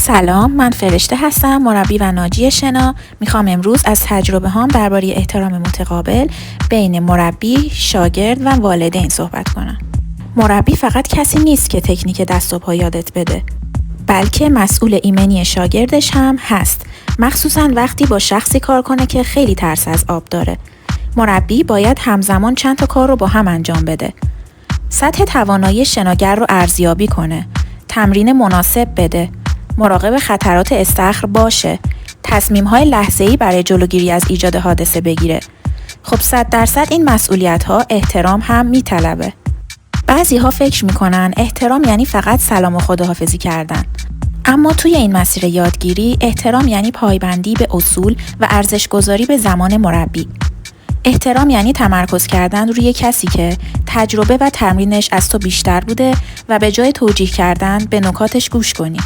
سلام، من فرشته هستم، مربی و ناجی شنا. میخوام امروز از تجربه هام درباره احترام متقابل بین مربی، شاگرد و والدین صحبت کنم. مربی فقط کسی نیست که تکنیک دست و پا یادت بده، بلکه مسئول ایمنی شاگردش هم هست، مخصوصاً وقتی با شخصی کار کنه که خیلی ترس از آب داره. مربی باید همزمان چند تا کار رو با هم انجام بده. سطح توانایی شناگر رو ارزیابی کنه، تمرین مناسب بده، مراقب خطرات استخر باشه، تصمیم‌های لحظه‌ای برای جلوگیری از ایجاد حادثه بگیره. خب 100% این مسئولیت‌ها احترام هم میطلبه. بعضی‌ها فکر میکنن احترام یعنی فقط سلام و خداحافظی کردن. اما توی این مسیر یادگیری احترام یعنی پایبندی به اصول و ارزش‌گذاری به زمان مربی. احترام یعنی تمرکز کردن روی کسی که تجربه و تمرینش از تو بیشتر بوده و به جای توجیه کردن به نکاتش گوش کنی.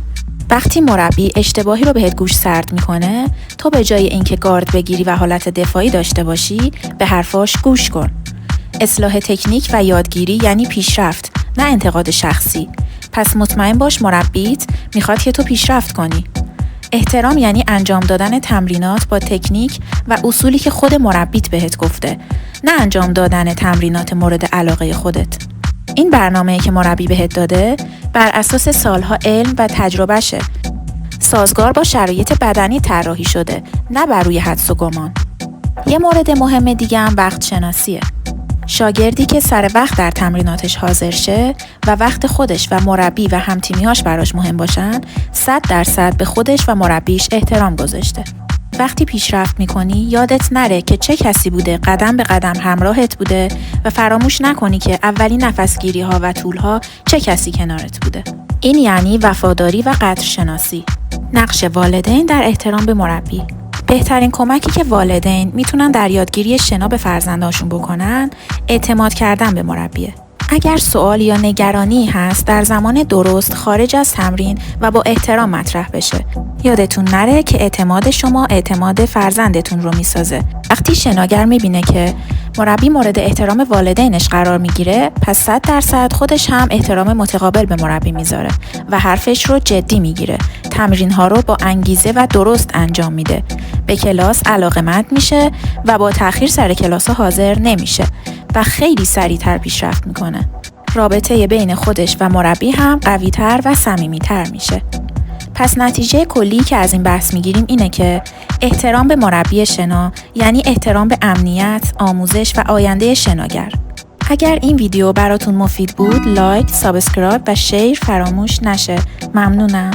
وقتی مربی اشتباهی رو بهت گوش سرد میکنه، تو به جای اینکه گارد بگیری و حالت دفاعی داشته باشی، به حرفاش گوش کن. اصلاح تکنیک و یادگیری یعنی پیشرفت، نه انتقاد شخصی. پس مطمئن باش مربیت میخواد که تو پیشرفت کنی. احترام یعنی انجام دادن تمرینات با تکنیک و اصولی که خود مربیت بهت گفته، نه انجام دادن تمرینات مورد علاقه خودت. این برنامه‌ای که مربی بهت داده بر اساس سالها علم و تجربهشه. سازگار با شرایط بدنی طراحی شده، نه بر روی حدس و گمان. یه مورد مهم دیگه هم وقت شناسیه. شاگردی که سر وقت در تمریناتش حاضر شه و وقت خودش و مربی و همتیمیاش براش مهم باشن، 100% به خودش و مربیش احترام گذاشته. وقتی پیشرفت میکنی یادت نره که چه کسی بوده قدم به قدم همراهت بوده و فراموش نکنی که اولین نفسگیری ها و طول ها چه کسی کنارت بوده. این یعنی وفاداری و قدرشناسی. نقش والدین در احترام به مربی. بهترین کمکی که والدین میتونن در یادگیری شنا به فرزندانشون بکنن، اعتماد کردن به مربیه. اگر سوال یا نگرانی هست، در زمان درست خارج از تمرین و با احترام مطرح بشه. یادتون نره که اعتماد شما اعتماد فرزندتون رو میسازه. وقتی شناگر میبینه که مربی مورد احترام والدینش قرار میگیره، پس 100% خودش هم احترام متقابل به مربی میذاره و حرفش رو جدی میگیره. تمرین‌ها رو با انگیزه و درست انجام میده. به کلاس علاقه‌مند میشه و با تأخیر سر کلاس‌ها حاضر نمیشه و خیلی سریع‌تر پیشرفت میکنه. رابطه بین خودش و مربی هم قوی‌تر و صمیمی‌تر میشه. پس نتیجه کلی که از این بحث میگیریم اینه که احترام به مربی شنا یعنی احترام به امنیت، آموزش و آینده شناگر. اگر این ویدیو براتون مفید بود، لایک، سابسکرایب و شیر فراموش نشه. ممنونم.